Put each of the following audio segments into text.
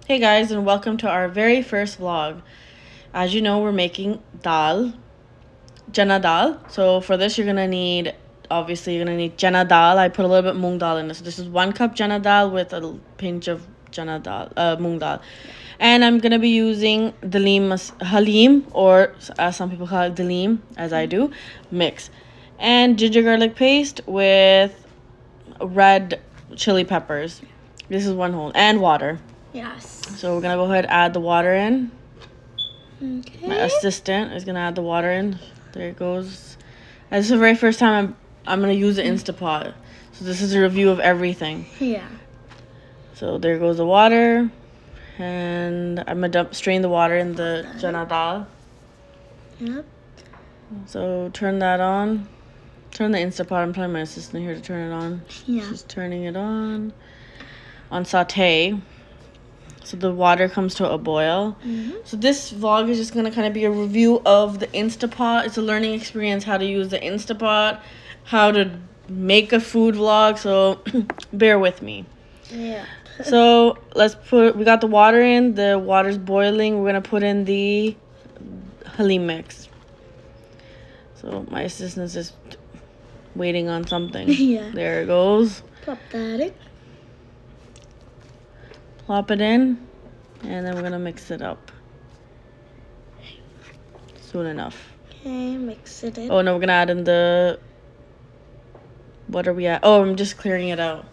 Hey guys, and welcome to our very first vlog. As you know, we're making dal, Chana Daal. So for this, obviously you're gonna need Chana Daal. I put a little bit Moong Dal in this. So this is 1 cup Chana Daal with a pinch of Chana Daal, Moong Dal. And I'm gonna be using Halim, or as some people call it Dalim, as I do, mix. And ginger garlic paste with red chili peppers. This is 1 whole. And water. Yes. So we're gonna go ahead and add the water in. Okay. My assistant is gonna add the water in. There it goes. This is the very first time I'm gonna use the Instapot. So this is a review of everything. Yeah. So there goes the water, and I'm gonna strain the water in the Chana Daal. Yep. So turn that on. Turn the Instapot. I'm telling my assistant here to turn it on. Yeah. She's turning it on saute. So the water comes to a boil. So this vlog is just going to kind of be a review of the Instapot. It's a learning experience how to use the Instapot, how to make a food vlog. So bear with me. Yeah. So we got the water in. The water's boiling. We're going to put in the Halim mix. So my assistant's just waiting on something. Yeah. There it goes. Pop that in. Plop it in, and then we're gonna mix it up soon enough. Okay, mix it in. Oh no, we're gonna add in the, what are we at? Oh, I'm just clearing it out,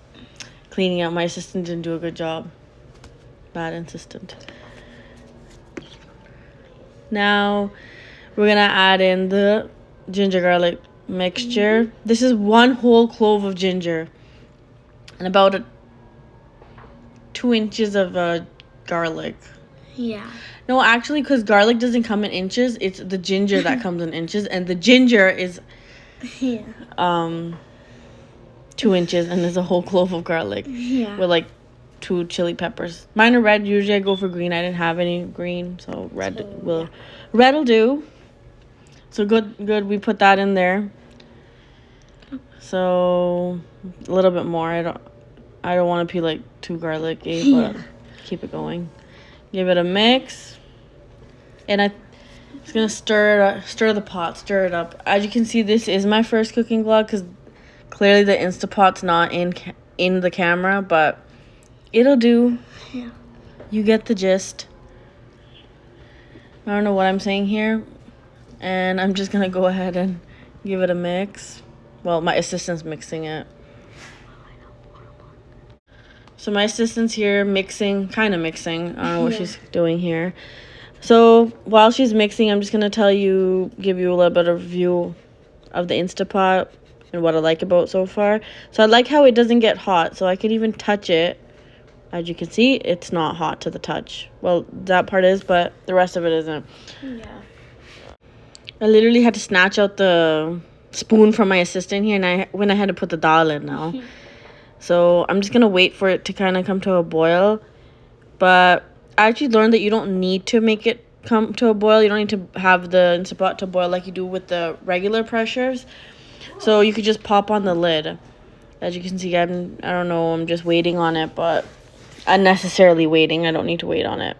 cleaning out. My assistant didn't do a good job. Bad assistant. Now we're gonna add in the ginger garlic mixture. This is 1 whole clove of ginger and about 2 inches of garlic. Yeah. No, actually, because garlic doesn't come in inches. It's the ginger that comes in inches, and the ginger is 2 inches, and there's a whole clove of garlic. Yeah. With like 2 chili peppers. Mine are red. Usually I go for green. I didn't have any green, so red'll do. So good. We put that in there. So a little bit more. I don't want to be like too garlicky, but keep it going. Give it a mix, and I'm just gonna stir the pot, stir it up. As you can see, this is my first cooking vlog because clearly the Instapot's not in the camera, but it'll do. Yeah. You get the gist. I don't know what I'm saying here, and I'm just gonna go ahead and give it a mix. Well, my assistant's mixing it. So my assistant's here kind of mixing. I don't know what she's doing here. So while she's mixing, I'm just going to give you a little bit of review of the Instapot and what I like about it so far. So I like how it doesn't get hot, so I could even touch it. As you can see, it's not hot to the touch. Well, that part is, but the rest of it isn't. Yeah. I literally had to snatch out the spoon from my assistant here, and I went ahead and put the dal in now. So I'm just going to wait for it to kind of come to a boil. But I actually learned that you don't need to make it come to a boil. You don't need to have the Instapot to boil like you do with the regular pressures. So you could just pop on the lid. As you can see, I don't know, I'm just waiting on it, but unnecessarily waiting. I don't need to wait on it.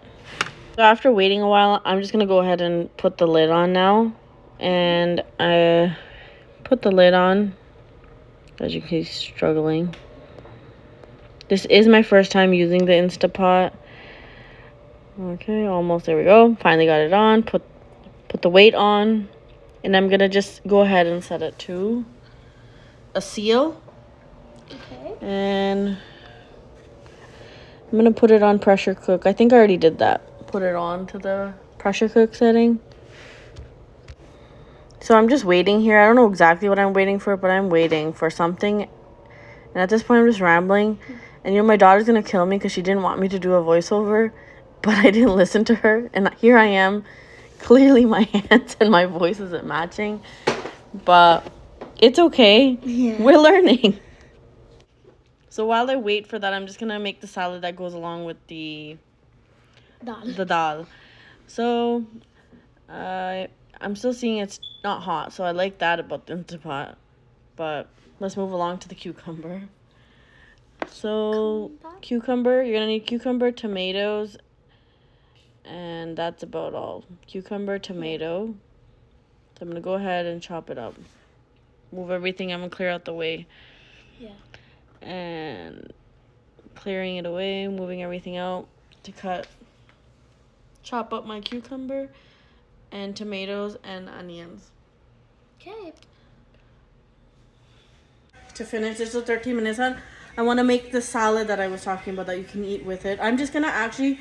So after waiting a while, I'm just going to go ahead and put the lid on now. And I put the lid on. As you can see, struggling. This is my first time using the Instapot. Okay, almost. There we go. Finally got it on. Put the weight on. And I'm going to just go ahead and set it to a seal. Okay. And I'm going to put it on pressure cook. I think I already did that. Put it on to the pressure cook setting. So I'm just waiting here. I don't know exactly what I'm waiting for, but I'm waiting for something. And at this point, I'm just rambling. And, my daughter's going to kill me because she didn't want me to do a voiceover. But I didn't listen to her. And here I am. Clearly, my hands and my voice isn't matching. But it's okay. Yeah. We're learning. So while I wait for that, I'm just going to make the salad that goes along with the dal. So I'm still seeing it's not hot. So I like that about the Instapot. But let's move along to the cucumber. So cucumber, you're gonna need cucumber, tomatoes, And that's about all. Cucumber, tomato. So I'm going to go ahead and chop it up. Move everything. I'm going to clear out the way. Yeah. And clearing it away, moving everything out to chop up my cucumber and tomatoes and onions. Okay. To finish, this is 13 minutes on. I want to make the salad that I was talking about that you can eat with it. I'm just going to actually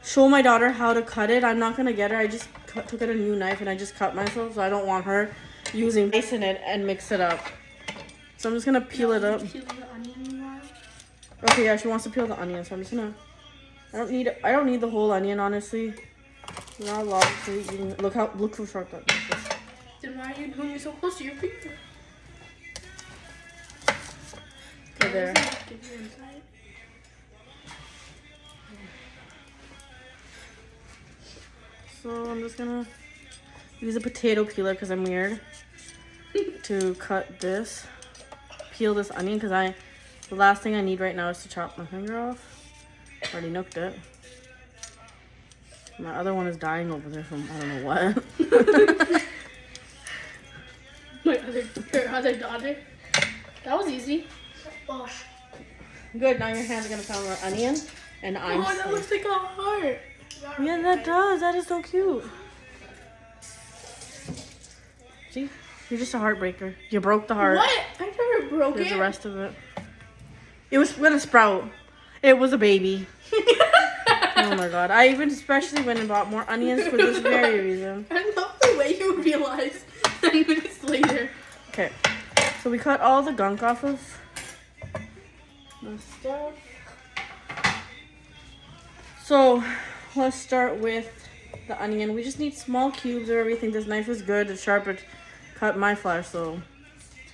show my daughter how to cut it. I'm not going to get her. I just took out a new knife and I just cut myself, so I don't want her using rice in it and mix it up. So I'm just going to peel it up. Peel the onion more. Okay, yeah, she wants to peel the onion, so I'm just going to... I don't need the whole onion, honestly. Not a lot, so you can look how sharp that is. Then why are you doing it so close to your finger? Okay, there. So I'm just gonna use a potato peeler because I'm weird to cut this. Peel this onion because the last thing I need right now is to chop my finger off. Already nooked it. My other one is dying over there from I don't know what. Her other daughter. That was easy. Oh. Good, now your hands are gonna found the onion and I'm That looks like a heart. Yeah, that does. That is so cute. See? You're just a heartbreaker. You broke the heart. What? I never broke There's it. the rest of it. It was gonna sprout. It was a baby. Oh my god. I even especially went and bought more onions for this very reason. I love the way you realize 10 minutes later. Okay. So we cut all the gunk off of the stuff. So let's start with the onion. We just need small cubes of everything. This knife is good. It's sharp. It cut my flesh, so...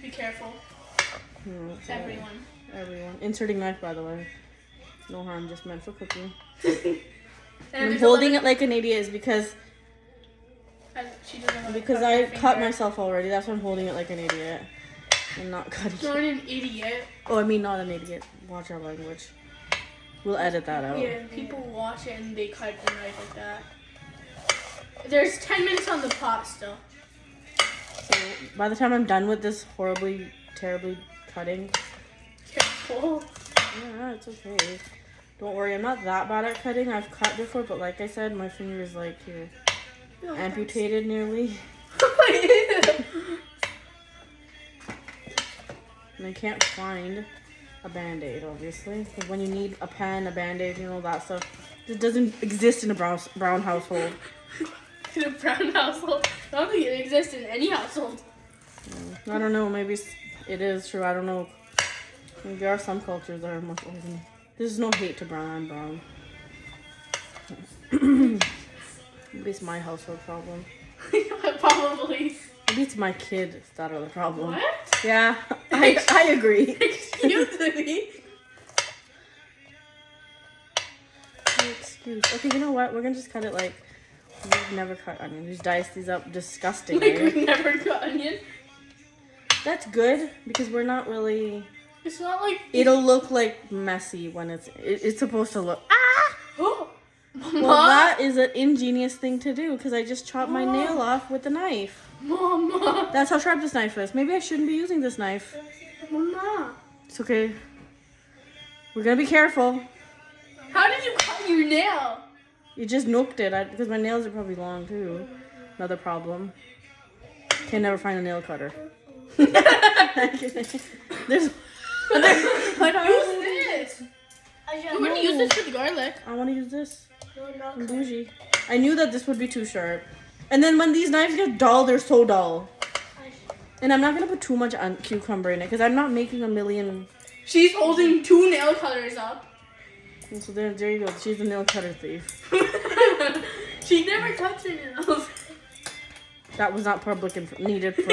Be careful. Everyone. Inserting knife, by the way. No harm, just meant for cooking. And I'm holding it like an idiot is because I cut myself already. That's why I'm holding it like an idiot. I'm not cutting Not it. an idiot. Oh, I mean not an idiot. Watch our language. We'll edit that out. Yeah, people watch it and they cut the knife like that. There's 10 minutes on the pot still. So by the time I'm done with this horribly, terribly cutting... Careful. Yeah, it's okay. Don't worry, I'm not that bad at cutting. I've cut before, but like I said, my finger is like here. Amputated nearly. And I can't find a band-aid, obviously. Because when you need a pen, a band-aid, you know, that stuff. It doesn't exist in a brown household. In a brown household? I don't think it exists in any household. I don't know, maybe it is true. I don't know. Maybe there are some cultures that are much older. There's no hate to brown. I'm brown. Maybe it's my household problem. Probably. Maybe it's my kids that are the problem. What? Yeah, I agree. Excuse me. Excuse. Okay, you know what? We're gonna just cut it like we've never cut onion. Just dice these up disgusting. Like we've never cut onion. That's good because we're not really. It's not like It'll look like messy when it's supposed to look. Oh, Well, that is an ingenious thing to do because I just chopped my nail off with the knife. Mama. That's how sharp this knife is. Maybe I shouldn't be using this knife. Mama. It's okay. We're gonna be careful. How did you cut your nail? You just nooked it because my nails are probably long too. Another problem. Can never find a nail cutter. There's. Use this. You want to use this for the garlic? I want to use this. I'm bougie. I knew that this would be too sharp. And then when these knives get dull, they're so dull. And I'm not going to put too much cucumber in it because I'm not making a million. She's holding 2 nail cutters up. And so there you go. She's the nail cutter thief. She never cuts her nails. That was not public needed for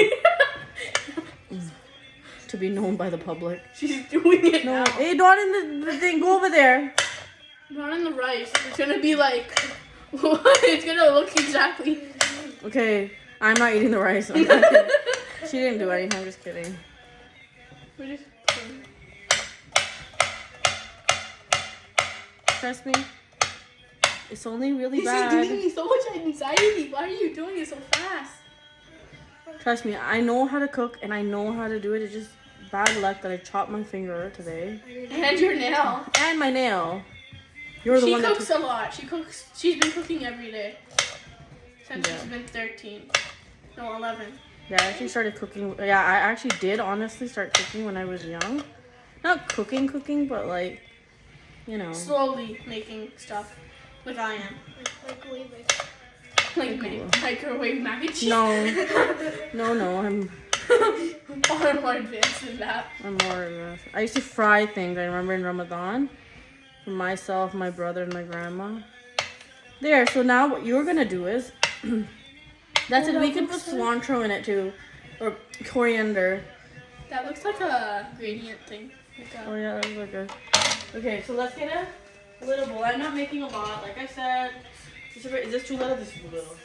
to be known by the public. She's doing it No, now. hey, not in the thing. Go over there. Not in the rice. It's gonna be like, it's gonna look exactly. Okay, I'm not eating the rice. I'm not kidding. She didn't do anything. I'm just kidding. We're just. Trust me. It's only really This bad. is giving me so much anxiety. Why are you doing it so fast? Trust me, I know how to cook and I know how to do it. It's just bad luck that I chopped my finger today. And your nail. And my nail. You're the She one cooks that a lot. She's been cooking every day. Since she's been 13. No, 11. Yeah, I actually started cooking. Yeah, I actually did honestly start cooking when I was young. Not cooking, but like, you know. Slowly making stuff. Like I am. Microwave mac and cheese. No, I'm Far more advanced than that. I'm more advanced. I used to fry things. I remember in Ramadan for myself, my brother, and my grandma. There. So now what you're gonna do is that's it. We can put cilantro in it too, or coriander. That looks like a gradient thing. Oh yeah, that looks good. Okay, so let's get a little bowl. I'm not making a lot, like I said. Is this too little? This is too little.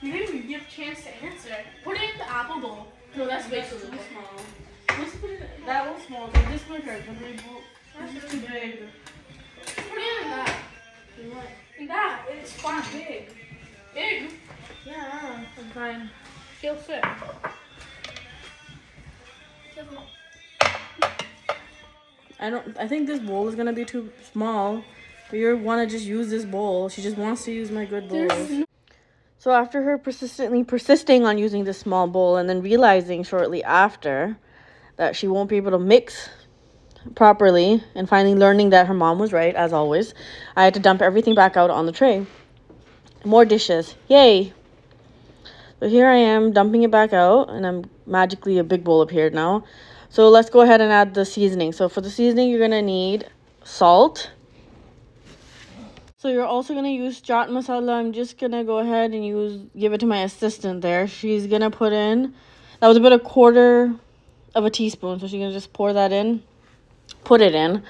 You didn't even give a chance to answer. Put it in the apple bowl. No, that's way too small. Let's put it that one's small. So this one hurts. This is too big. Put it in that. In that. It's fine. Big. Big? Yeah, I'm fine. She'll fit. I think this bowl is gonna be too small. But you wanna just use this bowl. She just wants to use my good bowl. So after her persisting on using this small bowl and then realizing shortly after that she won't be able to mix properly and finally learning that her mom was right, as always, I had to dump everything back out on the tray. More dishes. Yay! So here I am dumping it back out and I'm magically a big bowl appeared now. So let's go ahead and add the seasoning. So for the seasoning, you're going to need salt. So you're also going to use chaat masala. I'm just going to go ahead and give it to my assistant there. She's going to put in, that was about a quarter of a teaspoon. So she's going to just pour that in, put it in,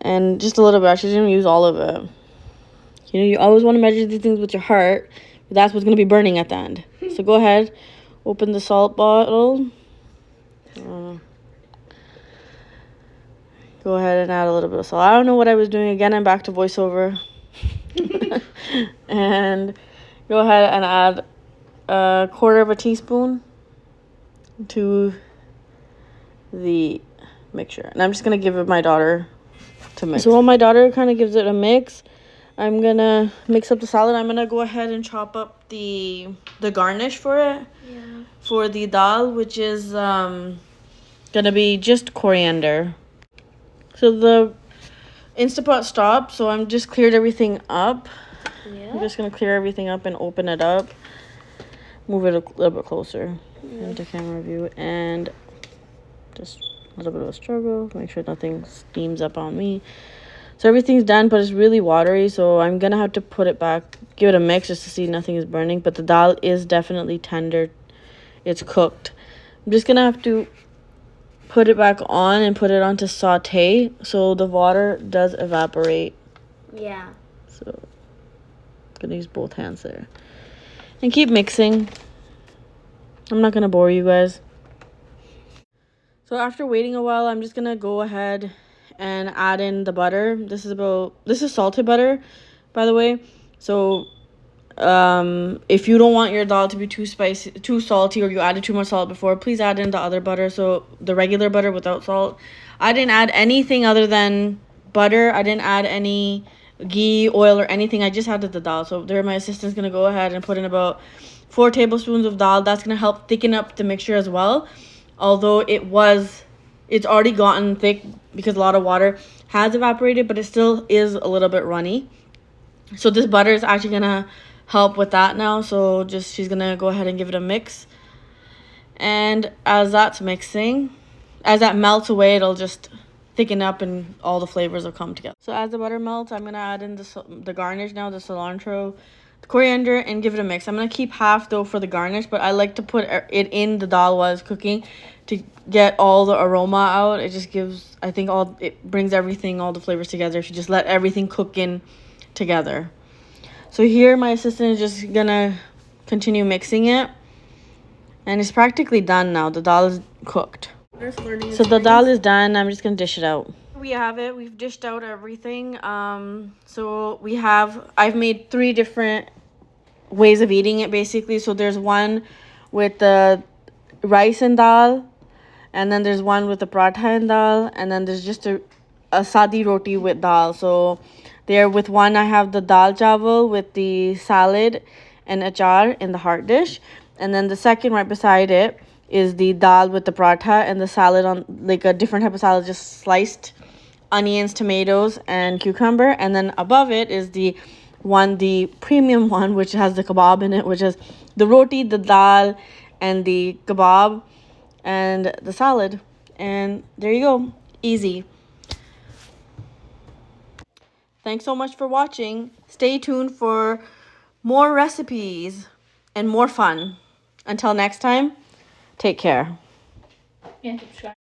and just a little bit. She's going to use all of it. You know, you always want to measure these things with your heart. That's what's going to be burning at the end. So go ahead, open the salt bottle. Go ahead and add a little bit of salt. I don't know what I was doing. Again, I'm back to voiceover. And go ahead and add a quarter of a teaspoon to the mixture. And I'm just going to give it my daughter to mix. So while my daughter kind of gives it a mix, I'm going to mix up the salad. I'm going to go ahead and chop up the garnish for it. Yeah. For the dal, which is going to be just coriander. So the Instapot stopped, so I'm just cleared everything up. Yeah. I'm just going to clear everything up and open it up. Move it a little bit closer into camera view. And just a little bit of a struggle. Make sure nothing steams up on me. So everything's done, but it's really watery, so I'm going to have to put it back, give it a mix just to see nothing is burning. But the dal is definitely tender. It's cooked. I'm just going to have to put it back on and put it on to saute so the water does evaporate. Yeah. So I'm going to use both hands there. And keep mixing. I'm not going to bore you guys. So after waiting a while, I'm just going to go ahead and add in the butter. This is salted butter, by the way. So if you don't want your dal to be too spicy, too salty, or you added too much salt before, please add in the other butter. So the regular butter without salt. I didn't add anything other than butter. I didn't add any ghee, oil, or anything. I just added the dal. So there, my assistant's gonna go ahead and put in about 4 tablespoons of dal. That's gonna help thicken up the mixture as well. Although it's already gotten thick because a lot of water has evaporated, but it still is a little bit runny. So this butter is actually gonna help with that now. So she's gonna go ahead and give it a mix. And as that's mixing, as that melts away, it'll just thicken up and all the flavors will come together. So as the butter melts, I'm gonna add in the garnish now, the cilantro, the coriander, and give it a mix. I'm gonna keep half though for the garnish, but I like to put it in the dal while it's cooking to get all the aroma out. It just gives, I think, it brings everything, all the flavors together if you just let everything cook in together. So here my assistant is just gonna continue mixing it, and it's practically done now. The dal is cooked. So the dal is done. I'm just gonna dish it out. we have it. We've dished out everything. So I've made 3 different ways of eating it basically. So there's one with the rice and dal, and then there's one with the paratha and dal, and then there's just a sadi roti with dal. So there with one I have the dal chawal with the salad and achar in the heart dish, and then the second right beside it is the dal with the paratha and the salad on like a different type of salad, just sliced onions, tomatoes, and cucumber. And then above it is the premium one, which has the kebab in it, which is the roti, the dal, and the kebab, and the salad. And there you go. Easy. Thanks so much for watching. Stay tuned for more recipes and more fun. Until next time, take care. And subscribe.